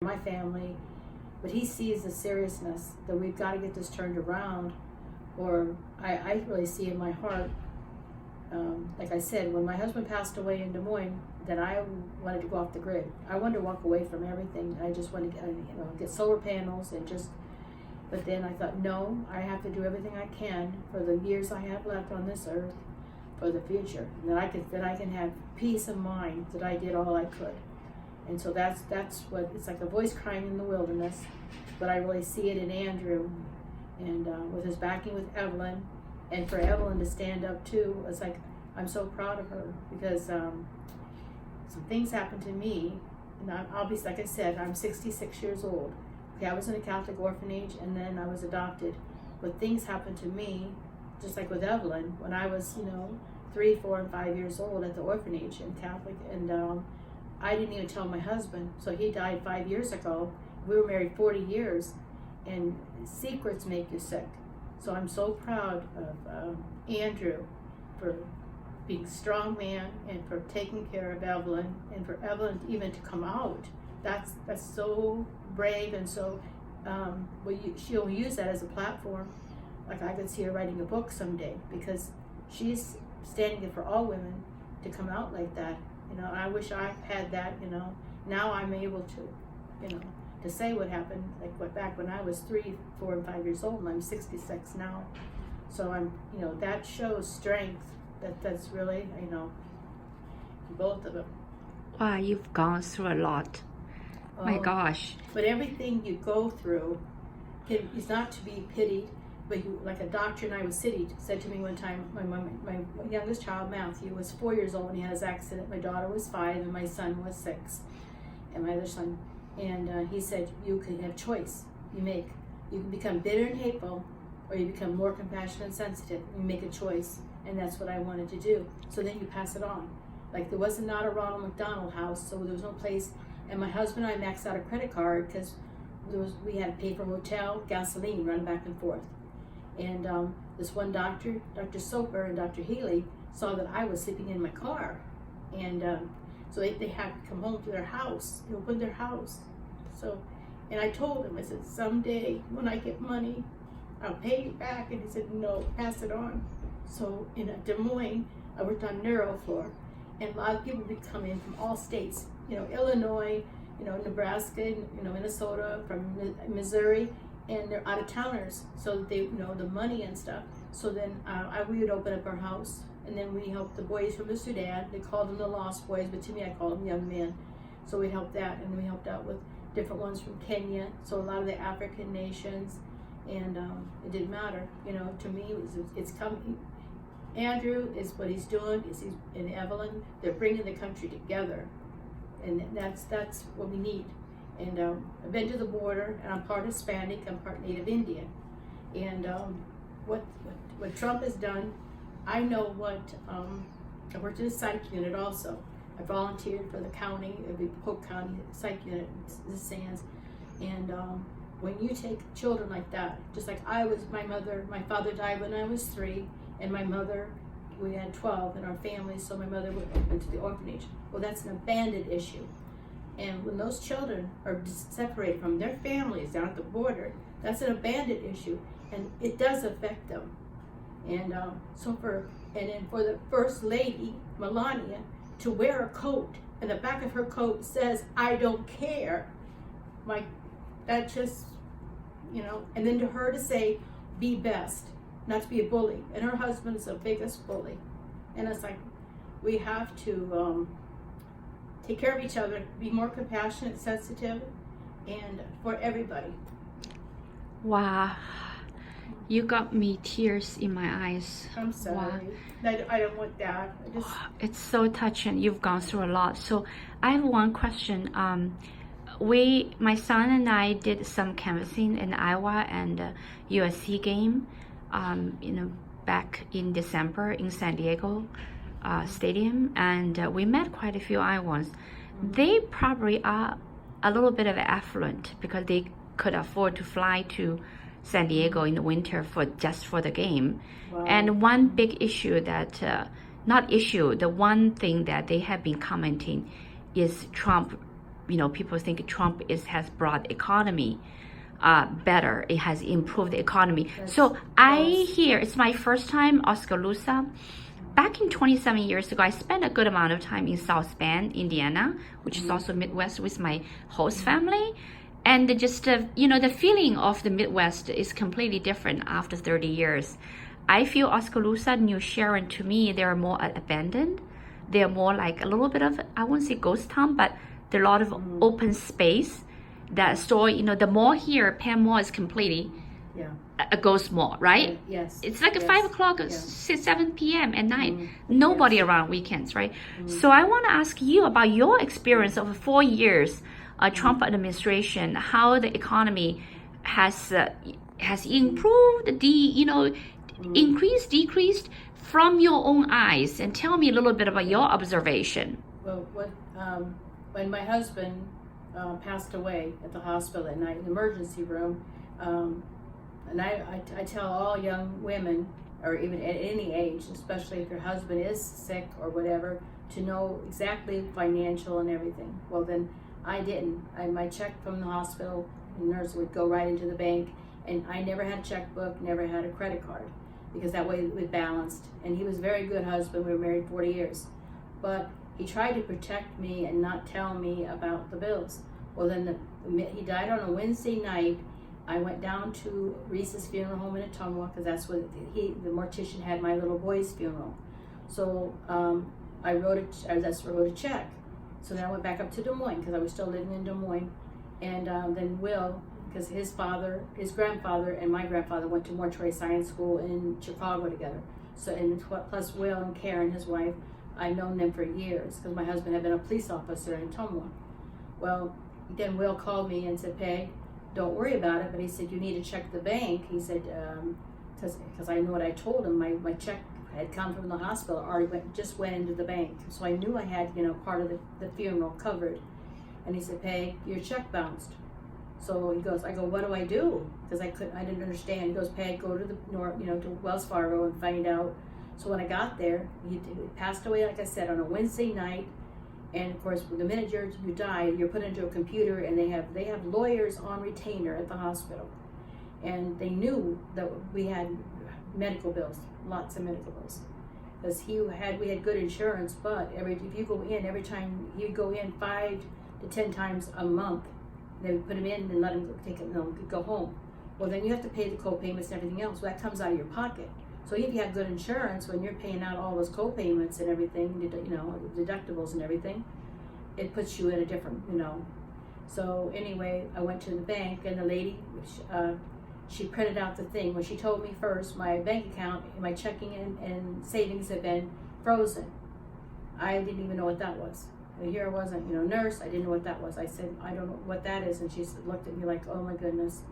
my family, but he sees the seriousness that we've got to get this turned around, or I really see in my heart, like I said, when my husband passed away in Des Moines, that I wanted to go off the grid. I wanted to walk away from everything. I just wanted to get solar panels and just, but then I thought, no, I have to do everything I can for the years I have left on this earth for the future. And that I can have peace of mind that I did all I could. And so that's what, it's like a voice crying in the wilderness, but I really see it in Andrew, and with his backing with Evelyn, and for Evelyn to stand up too. It's like, I'm so proud of her, because some things happened to me, and I'll be, like I said, I'm 66 years old. Okay, I was in a Catholic orphanage, and then I was adopted, but things happened to me, just like with Evelyn, when I was, 3, 4, and 5 years old at the orphanage in Catholic, and I didn't even tell my husband, so he died 5 years ago. We were married 40 years, and secrets make you sick. So I'm so proud of Andrew for being a strong man, and for taking care of Evelyn, and for Evelyn even to come out. That's so brave, and so she'll use that as a platform. Like, I could see her writing a book someday, because she's standing there for all women to come out like that. I wish I had that. Now I'm able to, to say what happened, like back when I was 3, 4, and 5 years old, and I'm 66 now. So I'm, that shows strength. That's really, both of them. Wow, you've gone through a lot. My gosh. But everything you go through is not to be pitied, but like a doctor in Iowa City said to me one time, my youngest child, Matthew, was 4 years old when he had his accident. My daughter was 5, and my son was 6, and my other son. And he said, you can have choice. You can become bitter and hateful, or you become more compassionate and sensitive. You make a choice, and that's what I wanted to do. So then you pass it on. Like, there wasn't not a Ronald McDonald house, so there was no place. And my husband and I maxed out a credit card, because we had to pay for hotel, gasoline, running back and forth. And this one doctor, Dr. Soper and Dr. Healy, saw that I was sleeping in my car. And so they had to come home to their house, open their house. So, and I told him, I said, someday when I get money, I'll pay you back. And he said, no, pass it on. So in Des Moines, I worked on neuro floor, and a lot of people would come in from all states, Illinois, Nebraska, Minnesota, from Missouri, and they're out of towners. So they, the money and stuff. So then we would open up our house, and then we helped the boys from the Sudan. They called them the Lost Boys, but to me I call them young men. So we helped that, and we helped out with different ones from Kenya. So a lot of the African nations, and it didn't matter. To me, it's coming. Andrew is what he's doing. And Evelyn, they're bringing the country together, and that's what we need. And I've been to the border, and I'm part Hispanic. I'm part Native Indian. And what Trump has done, I know what. I worked in a psych unit also. I volunteered for the county, the Polk County psych unit in the Sands. And when you take children like that, just like my father died when I was 3, and my mother, we had 12 in our family, so my mother went to the orphanage. Well, that's an abandoned issue. And when those children are separated from their families down at the border, that's an abandoned issue, and it does affect them. And for the First Lady, Melania, to wear a coat, and the back of her coat says, I don't care, that just, and then to her to say, be best, not to be a bully. And her husband is the biggest bully. And it's like, we have to take care of each other, be more compassionate, sensitive, and for everybody. Wow. You got me tears in my eyes. I'm sorry. Wow. I don't want that. It's so touching. You've gone through a lot. So I have one question. My son and I did some canvassing in Iowa and USC game, back in December in San Diego Stadium, and we met quite a few Iowans. They probably are a little bit of affluent because they could afford to fly to San Diego in the winter just for the game. Wow. And one big issue the one thing that they have been commenting is Trump people think Trump has brought economy better. It has improved the economy. So I hear it's my first time Oskaloosa. Back in 27 years ago, I spent a good amount of time in South Bend, Indiana, which is also Midwest, with my host family. And just, the feeling of the Midwest is completely different after 30 years. I feel Oskaloosa, New Sharon, to me, they're more abandoned. They're more like a little bit of, I won't say ghost town, but there are a lot of open space. That store, the mall here, Penn Mall, is completely a ghost mall, right? Yes. It's like 5 o'clock, 7 p.m. at night. Nobody around weekends, right? So I want to ask you about your experience of 4 years, Trump administration, how the economy has improved, increased, decreased from your own eyes, and tell me a little bit about your observation. Well, when my husband passed away at the hospital at night in the emergency room, and I tell all young women, or even at any age, especially if your husband is sick or whatever, to know exactly financial and everything. Well, then I didn't. My check from the hospital, the nurse would go right into the bank, and I never had a checkbook, never had a credit card, because that way it was balanced. And he was a very good husband. We were married 40 years. But he tried to protect me and not tell me about the bills. Well, then he died on a Wednesday night. I went down to Reese's funeral home in Ottumwa, because that's where the mortician had my little boy's funeral. So I wrote a check. So then I went back up to Des Moines, because I was still living in Des Moines. And then Will, because his grandfather and my grandfather went to Mortuary Science School in Chicago together. So, and plus Will and Karen, his wife, I've known them for years, because my husband had been a police officer in Ottumwa. Well, then Will called me and said, Peg, don't worry about it, but he said, you need to check the bank. He said, because I knew what I told him, my check had come from the hospital, just went into the bank. So I knew I had, part of the funeral covered. And he said, Peg, your check bounced. So he goes, I go, what do I do? Because I didn't understand. He goes, Peg, go to to Wells Fargo and find out. So when I got there, he passed away, like I said, on a Wednesday night. And of course, the minute you die, you're put into a computer, and they have lawyers on retainer at the hospital. And they knew that we had medical bills, lots of medical bills, because we had good insurance. But if you go in, every time you go in 5 to 10 times a month, they would put him in and let him go home. Well, then you have to pay the co-payments and everything else. Well, that comes out of your pocket. So if you have good insurance, when you're paying out all those co-payments and everything, deductibles and everything, it puts you in a different, So anyway, I went to the bank, and the lady, she printed out the thing. When she told me first, my bank account, my checking and savings had been frozen. I didn't even know what that was. And here I wasn't, nurse. I didn't know what that was. I said, I don't know what that is. And she looked at me like, oh my goodness.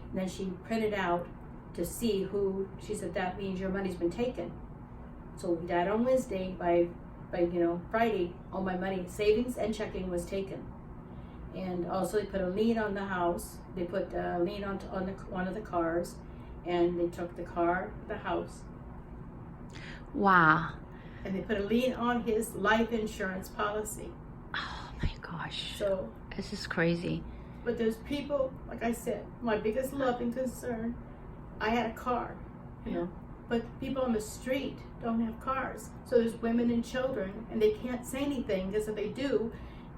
And then she printed out to see who. She said, that means your money's been taken. So he died on Wednesday. By Friday, all my money, savings and checking, was taken. And also they put a lien on the house. They put a lien on one of the cars, and they took the car, the house. Wow. And they put a lien on his life insurance policy. Oh my gosh. So this is crazy. But there's people, like I said, my biggest love and concern, I had a car, but people on the street don't have cars. So there's women and children, and they can't say anything, because if they do,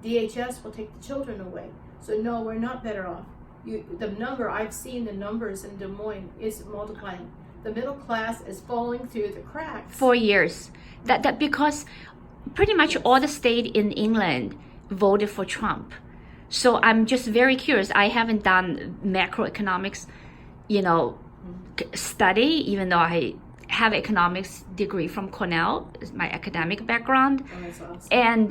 DHS will take the children away. So no, we're not better off. I've seen the numbers in Des Moines is multiplying. The middle class is falling through the cracks. 4 years. That because pretty much all the state in England voted for Trump. So I'm just very curious. I haven't done macroeconomics, study, even though I have economics degree from Cornell, is my academic background. Oh, that's awesome. And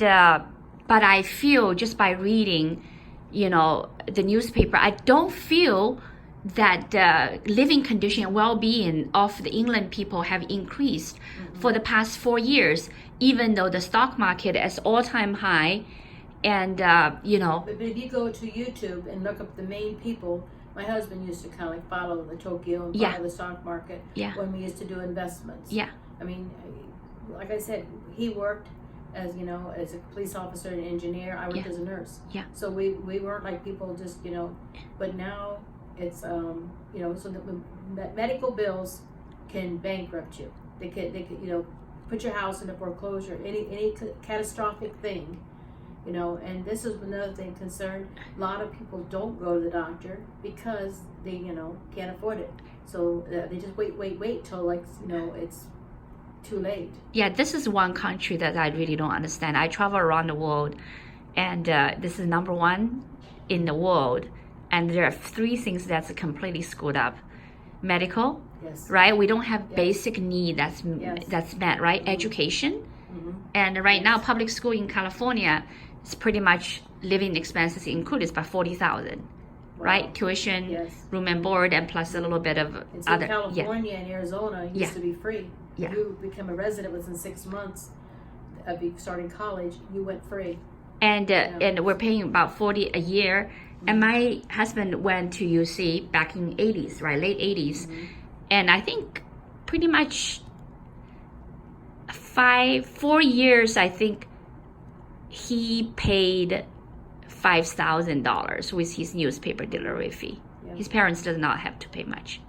but I feel just by reading, the newspaper, I don't feel that living condition and well-being of the England people have increased for the past 4 years, even though the stock market is all-time high. And But if you go to YouTube and look up the main people, my husband used to kind of like follow the Tokyo and follow the stock market when we used to do investments. Yeah. I mean, like I said, he worked as you know, as a police officer and engineer. I worked Yeah. as a nurse. Yeah. So we weren't like people just, you know, but now it's, you know, so the medical bills can bankrupt you. They could, you know, put your house into foreclosure, any catastrophic thing, you know. And this is another thing concerned. A lot of people don't go to the doctor because they, you know, can't afford it. So they just wait till, like, you know, it's too late. Yeah, this is one country that I really don't understand. I travel around the world, and this is number one in the world. And there are three things that's completely screwed up: medical, Yes. right? We don't have Yes. basic need that's met, right? Education, and right now public school in California is pretty much living expenses included by $40,000, right? Tuition, Yes. room and board, and plus a little bit of And so other. Yeah, California and Arizona used Yeah. to be free. Yeah. If you become a resident within 6 months of you starting college, you went free. and and we're paying about $40 a year. And my husband went to UC back in '80s, right, late '80s, and I think pretty much 4 years. I think he paid $5,000 with his newspaper delivery fee. Yeah. His parents does not have to pay much.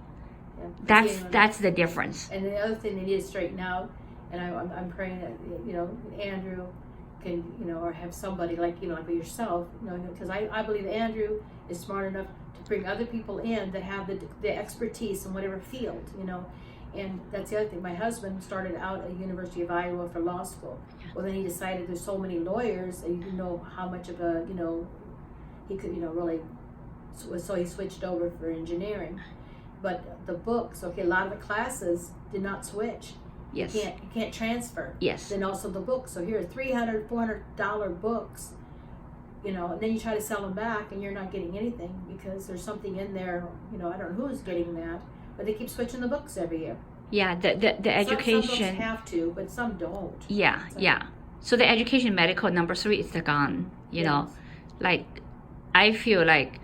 Yeah. That's the difference. And the other thing they need to straighten out, and I'm praying that, you know, Andrew can, you know, or have somebody like, you know, like yourself, you know, because I believe Andrew is smart enough to bring other people in that have the expertise in whatever field, you know. And that's the other thing. My husband started out at University of Iowa for law school. Well, then he decided there's so many lawyers, and you know how much of a, you know, he could, you know, really, so he switched over for engineering. But the books, okay, a lot of the classes did not switch. Yes. You can't transfer. Yes. Then also the books. So here are $300, $400 books, you know, and then you try to sell them back and you're not getting anything because there's something in there, you know, I don't know who's getting that, but they keep switching the books every year. Yeah. The education. Some books have to, but some don't. Yeah. So- Yeah. So the education medical number 3 is gone. You know, like I feel like